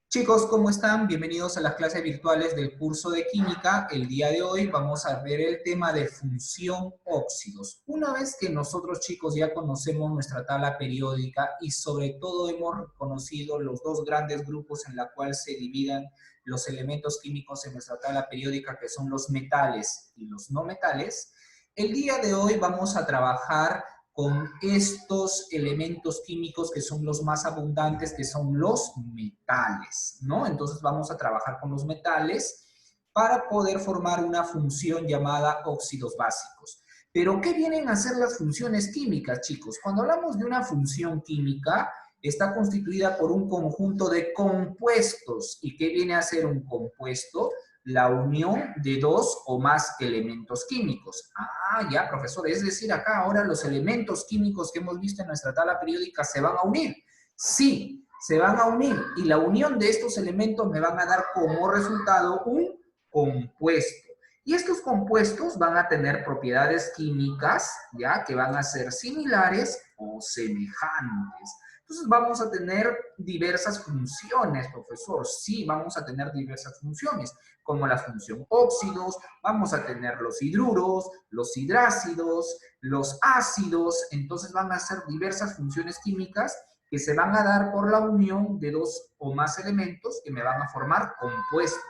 Chicos, ¿cómo están? Bienvenidos a las clases virtuales del curso de química. El día de hoy vamos a ver el tema de función óxidos. Una vez que nosotros, chicos, ya conocemos nuestra tabla periódica y sobre todo hemos conocido los dos grandes grupos en la cual se dividen los elementos químicos en nuestra tabla periódica, que son los metales y los no metales, el día de hoy vamos a trabajar con estos elementos químicos que son los más abundantes, que son los metales, ¿no? Entonces vamos a trabajar con los metales para poder formar una función llamada óxidos básicos. Pero, ¿qué vienen a ser las funciones químicas, chicos? Cuando hablamos de una función química, está constituida por un conjunto de compuestos. ¿Y qué viene a ser un compuesto? La unión de dos o más elementos químicos. Ah, ya, profesor, es decir, acá ahora los elementos químicos que hemos visto en nuestra tabla periódica se van a unir. Sí, se van a unir y la unión de estos elementos me van a dar como resultado un compuesto. Y estos compuestos van a tener propiedades químicas, ya, que van a ser similares o semejantes. Entonces vamos a tener diversas funciones, profesor. Sí, vamos a tener diversas funciones, como la función óxidos, vamos a tener los hidruros, los hidrácidos, los ácidos. Entonces van a ser diversas funciones químicas que se van a dar por la unión de dos o más elementos que me van a formar compuestos.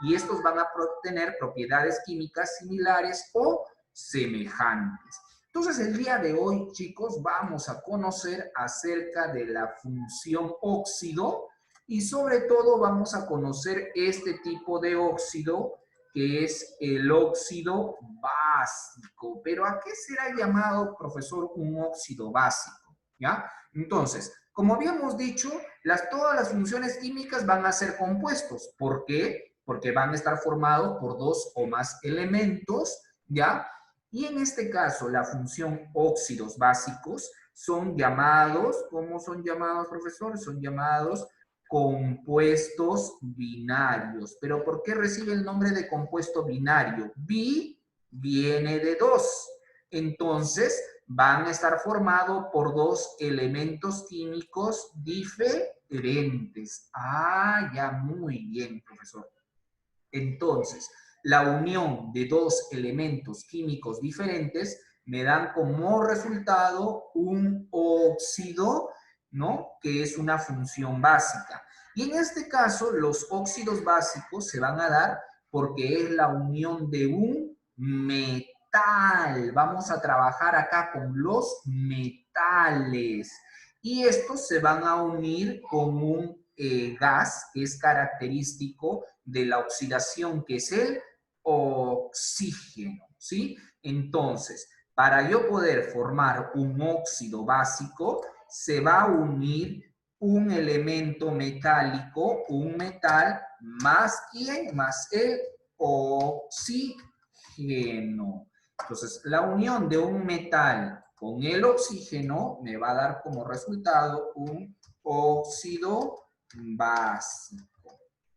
Y estos van a tener propiedades químicas similares o semejantes. Entonces, el día de hoy, chicos, vamos a conocer acerca de la función óxido y sobre todo vamos a conocer este tipo de óxido que es el óxido básico. ¿Pero a qué será llamado, profesor, un óxido básico? ¿Ya? Entonces, como habíamos dicho, todas las funciones químicas van a ser compuestos. ¿Por qué? Porque van a estar formados por dos o más elementos, ¿ya? Y en este caso, la función óxidos básicos son llamados, ¿cómo son llamados, profesor? Son llamados compuestos binarios. ¿Pero por qué recibe el nombre de compuesto binario? Bi viene de dos. Entonces, van a estar formados por dos elementos químicos diferentes. Ah, ya, muy bien, profesor. Entonces, la unión de dos elementos químicos diferentes me dan como resultado un óxido, ¿no? Que es una función básica. Y en este caso, los óxidos básicos se van a dar porque es la unión de un metal. Vamos a trabajar acá con los metales. Y estos se van a unir con un gas que es característico de la oxidación, que es el oxígeno, ¿sí? Entonces, para yo poder formar un óxido básico, se va a unir un elemento metálico, un metal, más ¿quién? Más el oxígeno. Entonces, la unión de un metal con el oxígeno me va a dar como resultado un óxido básico.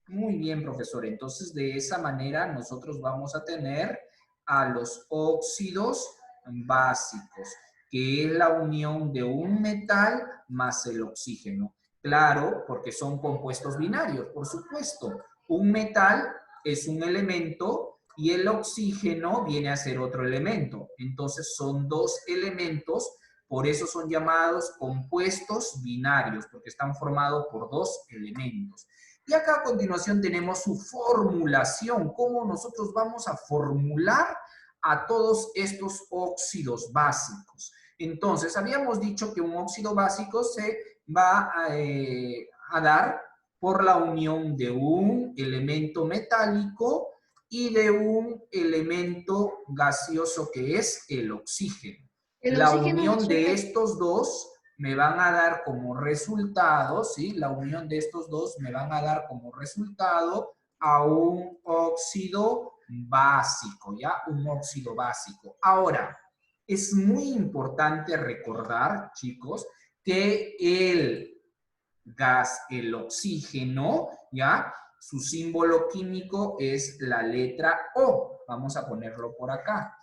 Muy bien, profesor. Entonces, de esa manera nosotros vamos a tener a los óxidos básicos, que es la unión de un metal más el oxígeno. Claro, porque son compuestos binarios, por supuesto. Un metal es un elemento y el oxígeno viene a ser otro elemento. Entonces, son dos elementos, por eso son llamados compuestos binarios, porque están formados por dos elementos. Y acá a continuación tenemos su formulación, cómo nosotros vamos a formular a todos estos óxidos básicos. Entonces, habíamos dicho que un óxido básico se va a dar por la unión de un elemento metálico y de un elemento gaseoso que es el oxígeno. El La oxígeno unión es un... de estos dos me van a dar como resultado, ¿sí? La unión de estos dos me van a dar como resultado a un óxido básico, ¿ya? Un óxido básico. Ahora, es muy importante recordar, chicos, que el gas, el oxígeno, ¿ya? Su símbolo químico es la letra O. Vamos a ponerlo por acá.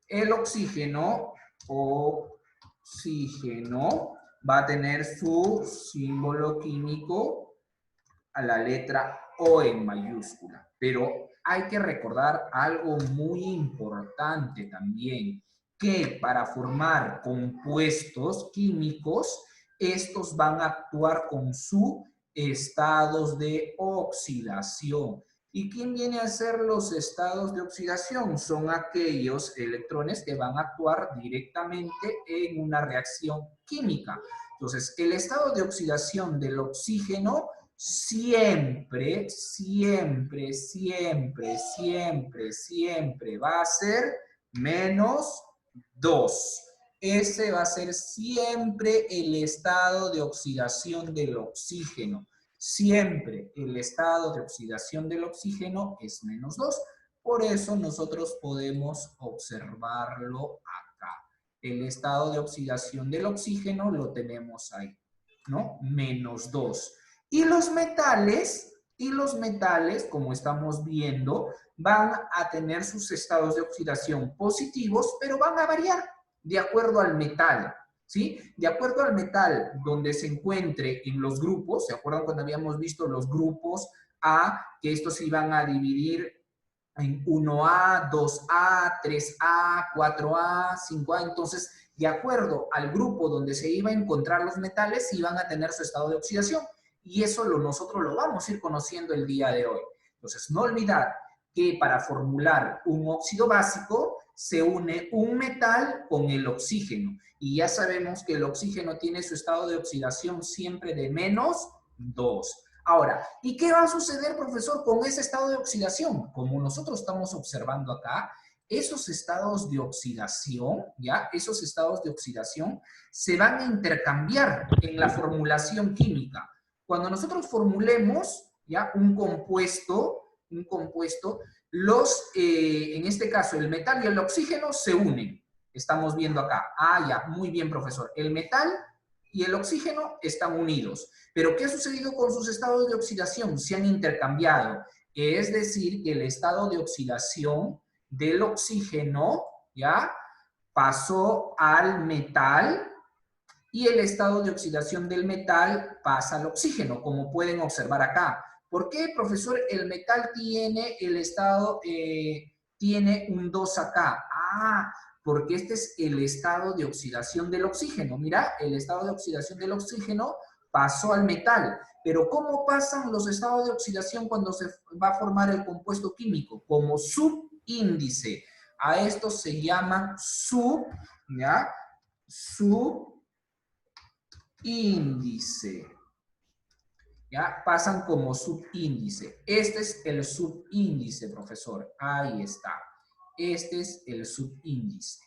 El oxígeno, va a tener su símbolo químico a la letra O en mayúscula. Pero hay que recordar algo muy importante también, que para formar compuestos químicos, estos van a actuar con sus estados de oxidación. ¿Y quién viene a ser los estados de oxidación? Son aquellos electrones que van a actuar directamente en una reacción química. Entonces, el estado de oxidación del oxígeno siempre, siempre, siempre, siempre, siempre va a ser -2. Ese va a ser siempre el estado de oxidación del oxígeno. Siempre el estado de oxidación del oxígeno es -2. Por eso nosotros podemos observarlo acá. El estado de oxidación del oxígeno lo tenemos ahí, ¿no? -2. Y los metales, como estamos viendo, van a tener sus estados de oxidación positivos, pero van a variar de acuerdo al metal, ¿sí? De acuerdo al metal donde se encuentre en los grupos. ¿Se acuerdan cuando habíamos visto los grupos A, que estos se iban a dividir en 1A, 2A, 3A, 4A, 5A? Entonces, de acuerdo al grupo donde se iban a encontrar los metales, iban a tener su estado de oxidación. Y eso nosotros lo vamos a ir conociendo el día de hoy. Entonces, no olvidar que para formular un óxido básico se une un metal con el oxígeno. Y ya sabemos que el oxígeno tiene su estado de oxidación siempre de -2. Ahora, ¿y qué va a suceder, profesor, con ese estado de oxidación? Como nosotros estamos observando acá, esos estados de oxidación, ¿ya? Esos estados de oxidación se van a intercambiar en la formulación química. Cuando nosotros formulemos, ¿ya? Un compuesto, en este caso, el metal y el oxígeno se unen. Estamos viendo acá. Ah, ya, muy bien, profesor. El metal y el oxígeno están unidos. Pero ¿qué ha sucedido con sus estados de oxidación? Se han intercambiado. Es decir, que el estado de oxidación del oxígeno, ¿ya? Pasó al metal, y el estado de oxidación del metal pasa al oxígeno, como pueden observar acá. ¿Por qué, profesor, el metal tiene el estado, tiene un 2 acá? Ah, porque este es el estado de oxidación del oxígeno. Mira, el estado de oxidación del oxígeno pasó al metal. Pero ¿cómo pasan los estados de oxidación cuando se va a formar el compuesto químico? Como subíndice. A esto se llama ¿ya? Subíndice. ¿Ya? Pasan como subíndice. Este es el subíndice, profesor. Ahí está. Este es el subíndice.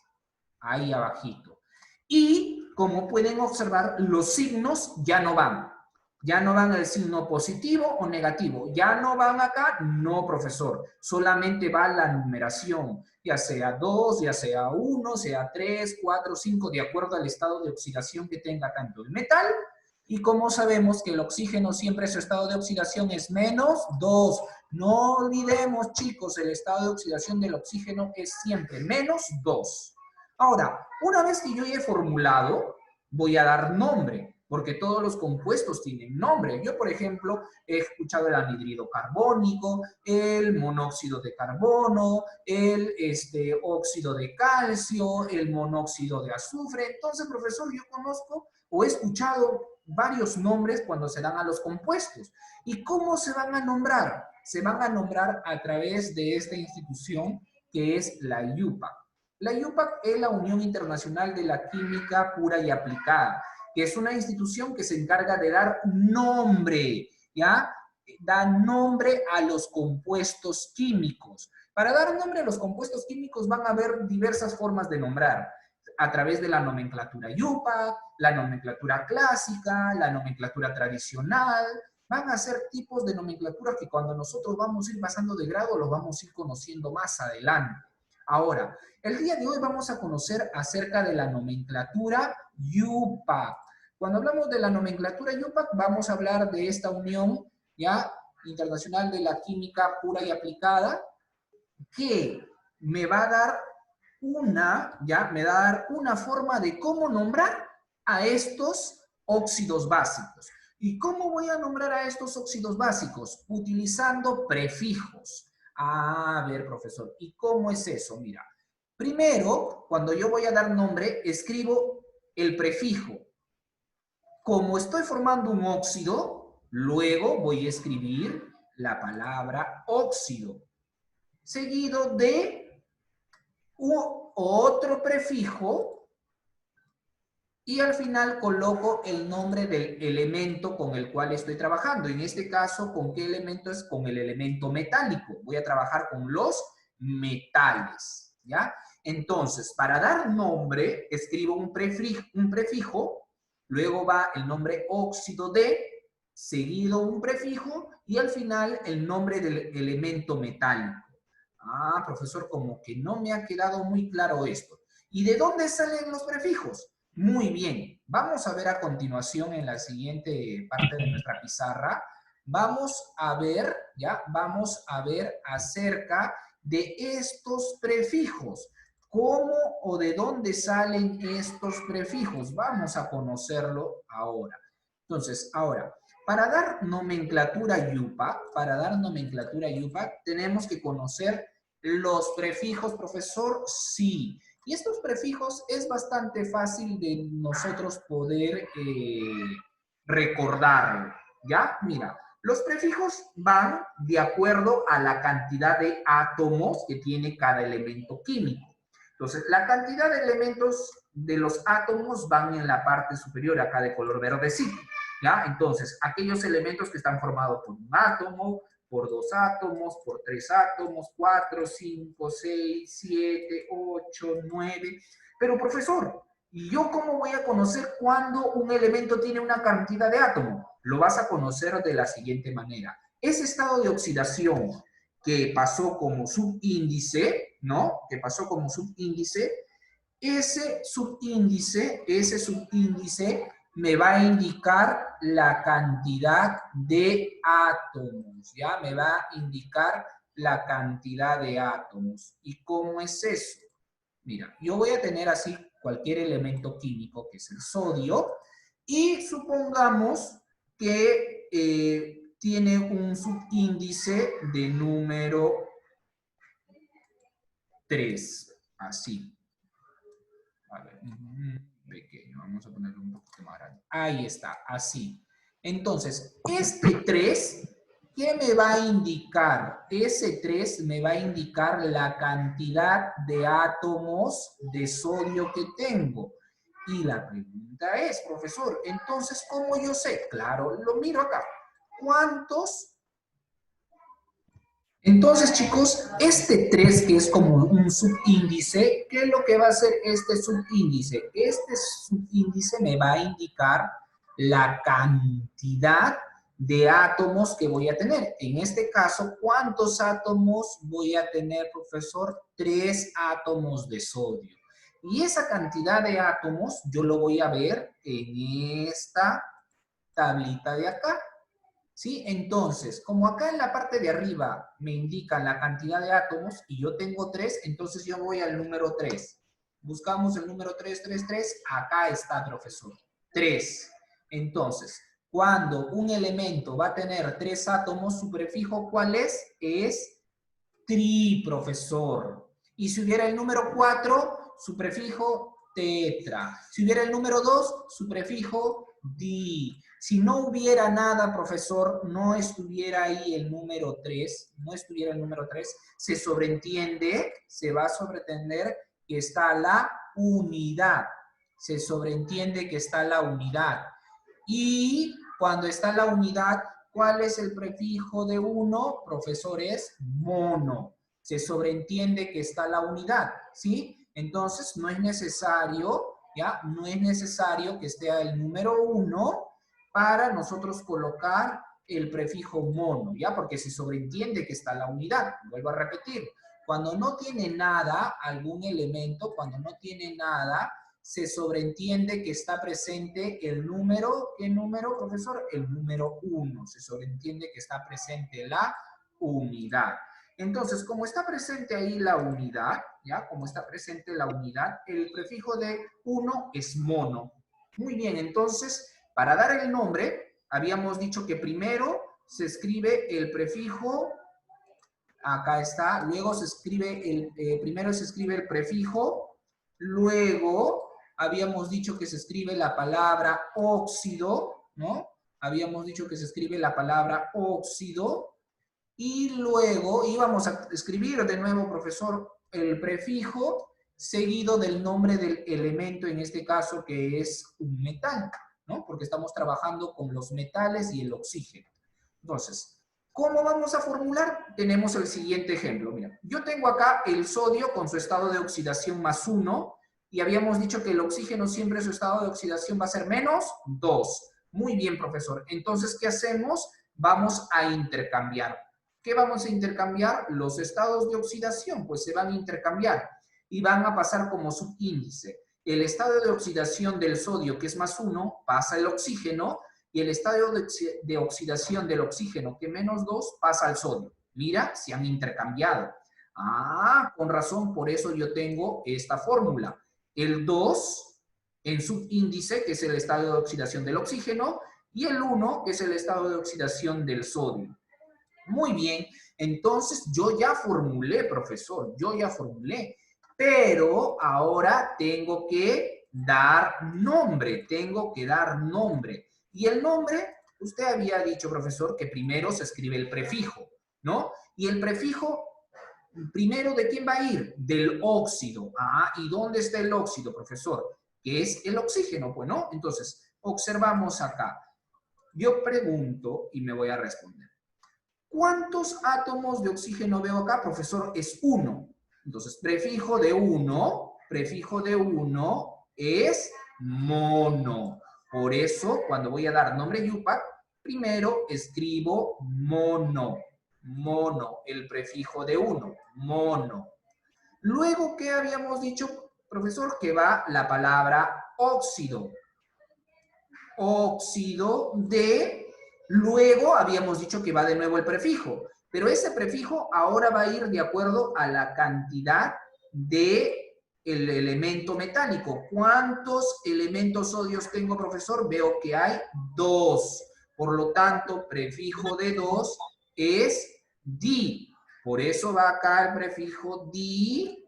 Ahí abajito. Y como pueden observar, los signos ya no van. Ya no van el signo positivo o negativo. Ya no van acá. No, profesor. Solamente va la numeración. Ya sea 2, ya sea 1, sea 3, 4, 5, de acuerdo al estado de oxidación que tenga tanto el metal. Y como sabemos que el oxígeno siempre su estado de oxidación es -2. No olvidemos, chicos, el estado de oxidación del oxígeno es siempre -2. Ahora, una vez que yo ya he formulado, voy a dar nombre, porque todos los compuestos tienen nombre. Yo, por ejemplo, he escuchado el anhídrido carbónico, el monóxido de carbono, el óxido de calcio, el monóxido de azufre. Entonces, profesor, yo conozco o he escuchado varios nombres cuando se dan a los compuestos. ¿Y cómo se van a nombrar? Se van a nombrar a través de esta institución que es la IUPAC. La IUPAC es la Unión Internacional de la Química Pura y Aplicada, que es una institución que se encarga de dar nombre, ¿ya? Da nombre a los compuestos químicos. Para dar nombre a los compuestos químicos van a haber diversas formas de nombrar, a través de la nomenclatura IUPAC, la nomenclatura clásica, la nomenclatura tradicional. Van a ser tipos de nomenclatura que cuando nosotros vamos a ir pasando de grado los vamos a ir conociendo más adelante. Ahora, el día de hoy vamos a conocer acerca de la nomenclatura IUPAC. Cuando hablamos de la nomenclatura IUPAC, vamos a hablar de esta unión, ¿ya? Internacional de la Química Pura y Aplicada, que me va a dar una forma de cómo nombrar a estos óxidos básicos. ¿Y cómo voy a nombrar a estos óxidos básicos? Utilizando prefijos. A ver, profesor, ¿y cómo es eso? Mira, primero, cuando yo voy a dar nombre, escribo el prefijo. Como estoy formando un óxido, luego voy a escribir la palabra óxido, seguido de otro prefijo y al final coloco el nombre del elemento con el cual estoy trabajando. En este caso, ¿con qué elemento es? Con el elemento metálico. Voy a trabajar con los metales, ¿ya? Entonces, para dar nombre, escribo un prefijo, luego va el nombre óxido de, seguido un prefijo y al final el nombre del elemento metálico. Ah, profesor, como que no me ha quedado muy claro esto. ¿Y de dónde salen los prefijos? Muy bien, vamos a ver a continuación en la siguiente parte de nuestra pizarra, vamos a ver, ¿ya? Vamos a ver acerca de estos prefijos. ¿Cómo o de dónde salen estos prefijos? Vamos a conocerlo ahora. Entonces, ahora, para dar nomenclatura yupa, tenemos que conocer los prefijos, profesor, sí. Y estos prefijos es bastante fácil de nosotros poder recordar, ¿ya? Mira, los prefijos van de acuerdo a la cantidad de átomos que tiene cada elemento químico. Entonces, la cantidad de elementos de los átomos van en la parte superior, acá de color verdecito, ¿ya? Entonces, aquellos elementos que están formados por un átomo, por 2 átomos, por 3 átomos, 4, 5, 6, 7, 8, 9. Pero profesor, ¿y yo cómo voy a conocer cuándo un elemento tiene una cantidad de átomos? Lo vas a conocer de la siguiente manera. Ese estado de oxidación que pasó como subíndice, ¿no? Que pasó como subíndice, ese subíndice me va a indicar la cantidad de átomos, ¿ya? Me va a indicar la cantidad de átomos. ¿Y cómo es eso? Mira, yo voy a tener así cualquier elemento químico, que es el sodio, y supongamos que tiene un subíndice de número 3, así. A ver, pequeño, vamos a ponerlo un poquito más grande. Ahí está, así. Entonces, este 3, ¿qué me va a indicar? Ese 3 me va a indicar la cantidad de átomos de sodio que tengo. Y la pregunta es, profesor, entonces, ¿cómo yo sé? Claro, lo miro acá. ¿Cuántos? Entonces, chicos, este 3 que es como un subíndice, ¿qué es lo que va a hacer este subíndice? Este subíndice me va a indicar la cantidad de átomos que voy a tener. En este caso, ¿cuántos átomos voy a tener, profesor? 3 átomos de sodio. Y esa cantidad de átomos yo lo voy a ver en esta tablita de acá. ¿Sí? Entonces, como acá en la parte de arriba me indican la cantidad de átomos y yo tengo 3, entonces yo voy al número 3. Buscamos el número 333, acá está, profesor. 3. Entonces, cuando un elemento va a tener 3 átomos, su prefijo, ¿cuál es? Es tri, profesor. Y si hubiera el número 4, su prefijo tetra. Si hubiera el número 2, su prefijo di. Si no hubiera nada, profesor, no estuviera ahí el número 3, se sobreentiende, se va a sobreentender que está la unidad. Se sobreentiende que está la unidad. Y cuando está la unidad, ¿cuál es el prefijo de 1? Profesor, es mono. Se sobreentiende que está la unidad, ¿sí? Entonces, no es necesario, ¿ya? No es necesario que esté el número 1 para nosotros colocar el prefijo mono, ¿ya? Porque se sobreentiende que está la unidad. Vuelvo a repetir. Cuando no tiene nada, algún elemento, cuando no tiene nada, se sobreentiende que está presente el número, ¿qué número, profesor? El número 1. Se sobreentiende que está presente la unidad. Entonces, como está presente ahí la unidad, ¿ya? Como está presente la unidad, el prefijo de 1 es mono. Muy bien, entonces, para dar el nombre, Habíamos dicho que primero se escribe el prefijo, acá está, luego se escribe primero se escribe el prefijo, luego habíamos dicho que se escribe la palabra óxido, ¿no? Habíamos dicho que se escribe la palabra óxido, y luego íbamos a escribir de nuevo, profesor, el prefijo seguido del nombre del elemento, en este caso que es un metal, ¿no? Porque estamos trabajando con los metales y el oxígeno. Entonces, ¿cómo vamos a formular? Tenemos el siguiente ejemplo. Mira, yo tengo acá el sodio con su estado de oxidación +1 y habíamos dicho que el oxígeno siempre su estado de oxidación va a ser -2. Muy bien, profesor. Entonces, ¿qué hacemos? Vamos a intercambiar. ¿Qué vamos a intercambiar? Los estados de oxidación, pues se van a intercambiar y van a pasar como subíndice. El estado de oxidación del sodio, que es +1, pasa el oxígeno, y el estado de oxidación del oxígeno, que -2, pasa al sodio. Mira, se han intercambiado. Ah, con razón, por eso yo tengo esta fórmula. El 2 en subíndice, que es el estado de oxidación del oxígeno, y el 1, que es el estado de oxidación del sodio. Muy bien, entonces yo ya formulé, profesor, yo ya formulé, pero ahora tengo que dar nombre, Y el nombre, usted había dicho, profesor, que primero se escribe el prefijo, ¿no? Y el prefijo, primero, ¿de quién va a ir? Del óxido. Ah, ¿y dónde está el óxido, profesor? Que es el oxígeno, pues, ¿no? Entonces, observamos acá. Yo pregunto y me voy a responder. ¿Cuántos átomos de oxígeno veo acá, profesor? Es 1. Entonces, prefijo de 1 es mono. Por eso, cuando voy a dar nombre Yupac, primero escribo mono. Mono, el prefijo de 1, mono. Luego, ¿qué habíamos dicho, profesor? Que va la palabra óxido. Óxido de... Luego habíamos dicho que va de nuevo el prefijo, pero ese prefijo ahora va a ir de acuerdo a la cantidad de el elemento metálico. ¿Cuántos elementos sodios tengo, profesor? Veo que hay 2. Por lo tanto, prefijo de 2 es di. Por eso va acá el prefijo di,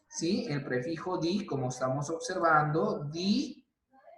¿sí? El prefijo di, como estamos observando, di,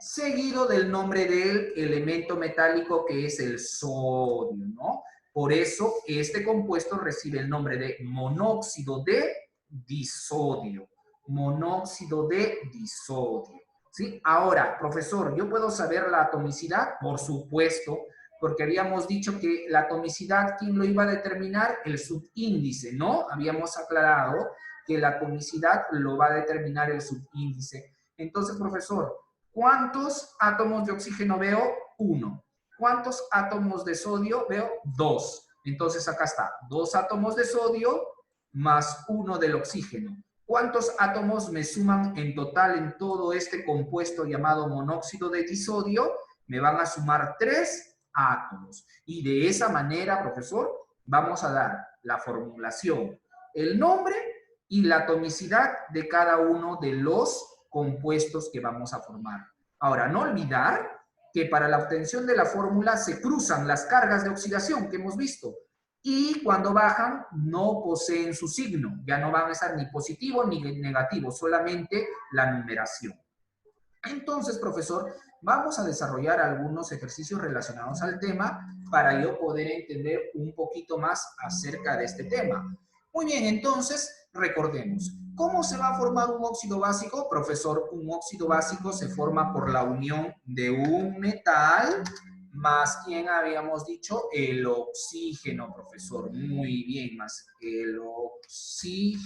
seguido del nombre del elemento metálico que es el sodio, ¿no? Por eso este compuesto recibe el nombre de monóxido de disodio. Monóxido de disodio, ¿sí? Ahora, profesor, ¿yo puedo saber la atomicidad? Por supuesto, porque habíamos dicho que la atomicidad, ¿quién lo iba a determinar? El subíndice, ¿no? Habíamos aclarado que la atomicidad lo va a determinar el subíndice. Entonces, profesor, ¿cuántos átomos de oxígeno veo? 1. ¿Cuántos átomos de sodio veo? 2. Entonces acá está, 2 átomos de sodio más 1 del oxígeno. ¿Cuántos átomos me suman en total en todo este compuesto llamado monóxido de disodio? Me van a sumar 3 átomos. Y de esa manera, profesor, vamos a dar la formulación, el nombre y la atomicidad de cada uno de los compuestos que vamos a formar. Ahora, no olvidar que para la obtención de la fórmula se cruzan las cargas de oxidación que hemos visto y cuando bajan no poseen su signo, ya no van a estar ni positivo ni negativo, solamente la numeración. Entonces, profesor, vamos a desarrollar algunos ejercicios relacionados al tema para yo poder entender un poquito más acerca de este tema. Muy bien, entonces, recordemos, ¿cómo se va a formar un óxido básico? Profesor, un óxido básico se forma por la unión de un metal más, ¿quién habíamos dicho? El oxígeno, profesor. Muy bien, más el oxígeno.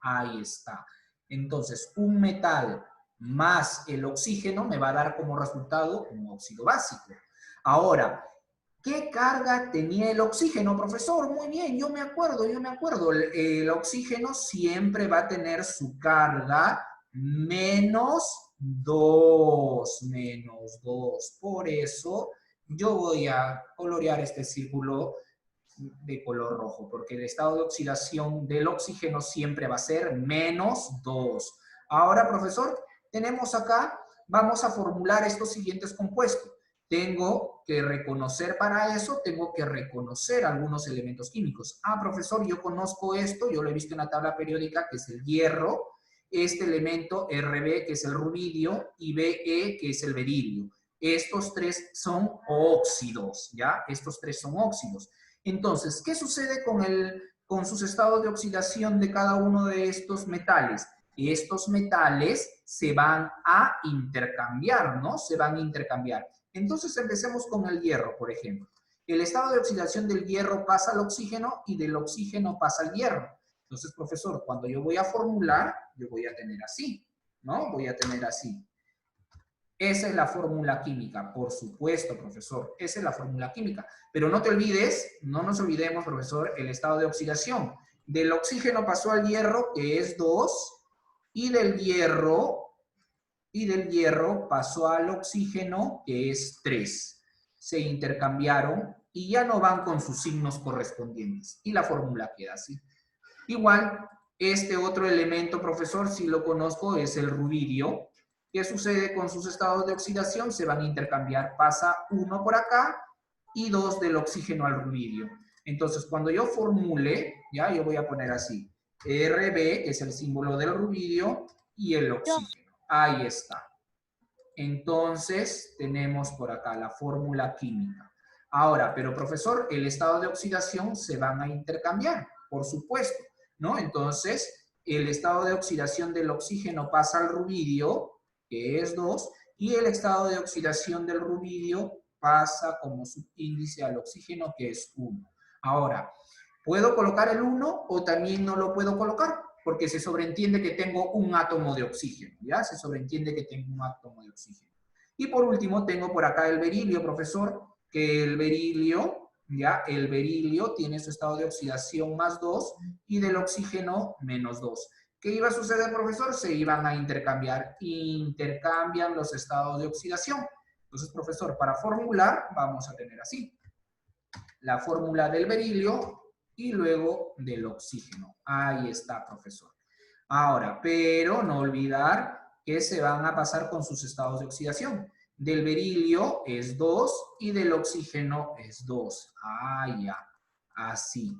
Ahí está. Entonces, un metal más el oxígeno me va a dar como resultado un óxido básico. Ahora, ¿qué carga tenía el oxígeno, profesor? Muy bien, yo me acuerdo. El oxígeno siempre va a tener su carga -2. Por eso yo voy a colorear este círculo de color rojo, porque el estado de oxidación del oxígeno siempre va a ser -2. Ahora, profesor, tenemos acá, vamos a formular estos siguientes compuestos. Tengo que reconocer para eso, tengo que reconocer algunos elementos químicos. Ah, profesor, yo conozco esto, yo lo he visto en la tabla periódica, que es el hierro, este elemento Rb, que es el rubidio, y Be, que es el berilio. Estos tres son óxidos, ¿ya? Estos tres son óxidos. Entonces, ¿qué sucede con sus estados de oxidación de cada uno de estos metales? Estos metales se van a intercambiar, ¿no? Se van a intercambiar. Entonces empecemos con el hierro, por ejemplo. El estado de oxidación del hierro pasa al oxígeno y del oxígeno pasa al hierro. Entonces, profesor, cuando yo voy a formular, yo voy a tener así, ¿no? Voy a tener así. Esa es la fórmula química, por supuesto, profesor. Esa es la fórmula química. Pero no te olvides, no nos olvidemos, profesor, el estado de oxidación. Del oxígeno pasó al hierro, que es 2, y del hierro pasó al oxígeno, que es 3. Se intercambiaron y ya no van con sus signos correspondientes. Y la fórmula queda así. Igual, este otro elemento, profesor, si lo conozco, es el rubidio. ¿Qué sucede con sus estados de oxidación? Se van a intercambiar. Pasa 1 por acá y 2 del oxígeno al rubidio. Entonces, cuando yo formule, ya, yo voy a poner así. Rb, que es el símbolo del rubidio, y el oxígeno. Ahí está. Entonces, tenemos por acá la fórmula química. Ahora, pero profesor, el estado de oxidación se van a intercambiar, por supuesto, ¿no? Entonces, el estado de oxidación del oxígeno pasa al rubidio, que es 2, y el estado de oxidación del rubidio pasa como subíndice al oxígeno, que es 1. Ahora, ¿puedo colocar el 1 o también no lo puedo colocar? Porque se sobreentiende que tengo un átomo de oxígeno, ¿ya? Se sobreentiende que tengo un átomo de oxígeno. Y por último, tengo por acá el berilio, profesor, que el berilio, ¿ya? El berilio tiene su estado de oxidación más 2 y del oxígeno menos 2. ¿Qué iba a suceder, profesor? Se iban a intercambiar. Intercambian los estados de oxidación. Entonces, profesor, para formular, vamos a tener así. La fórmula del berilio y luego del oxígeno. Ahí está, profesor. Ahora, pero no olvidar que se van a pasar con sus estados de oxidación. Del berilio es 2 y del oxígeno es 2. Ah, ya. Así.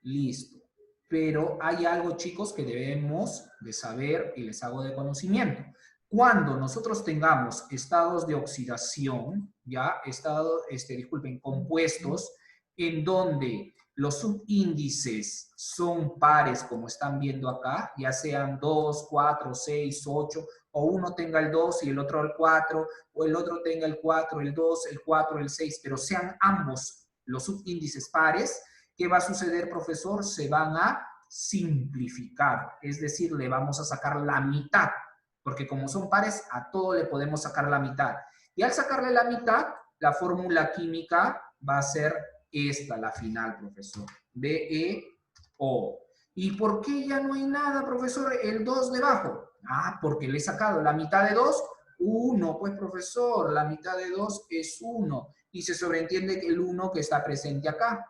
Listo. Pero hay algo, chicos, que debemos de saber y les hago de conocimiento. Cuando nosotros tengamos estados de oxidación, ya, compuestos, en donde los subíndices son pares, como están viendo acá, ya sean 2, 4, 6, 8, o uno tenga el 2 y el otro el 4, o el otro tenga el 4, el 2, el 4, el 6, pero sean ambos los subíndices pares, ¿qué va a suceder, profesor? Se van a simplificar, es decir, le vamos a sacar la mitad, porque como son pares, a todo le podemos sacar la mitad. Y al sacarle la mitad, la fórmula química va a ser esta, la final, profesor. BeO. ¿Y por qué ya no hay nada, profesor? El 2 debajo. Ah, porque le he sacado la mitad de 2, 1. Pues, profesor, la mitad de 2 es 1. Y se sobreentiende que el 1 que está presente acá.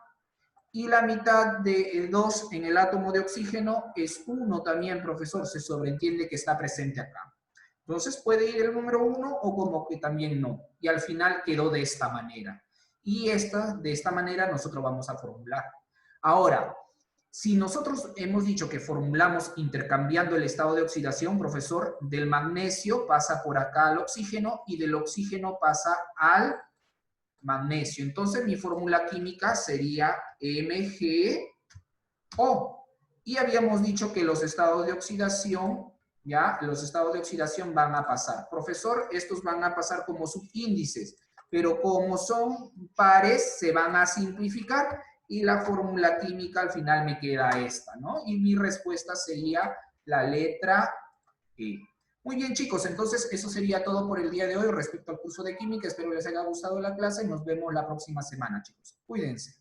Y la mitad de 2 en el átomo de oxígeno es 1 también, profesor. Se sobreentiende que está presente acá. Entonces puede ir el número 1 o como que también no. Y al final quedó de esta manera. Y de esta manera nosotros vamos a formular. Ahora, si nosotros hemos dicho que formulamos intercambiando el estado de oxidación, profesor, del magnesio pasa por acá al oxígeno y del oxígeno pasa al magnesio. Entonces mi fórmula química sería MgO. Y habíamos dicho que los estados de oxidación, ya, los estados de oxidación van a pasar. Profesor, estos van a pasar como subíndices, pero como son pares, se van a simplificar y la fórmula química al final me queda esta, ¿no? Y mi respuesta sería la letra E. Muy bien, chicos, entonces eso sería todo por el día de hoy respecto al curso de química. Espero les haya gustado la clase y nos vemos la próxima semana, chicos. Cuídense.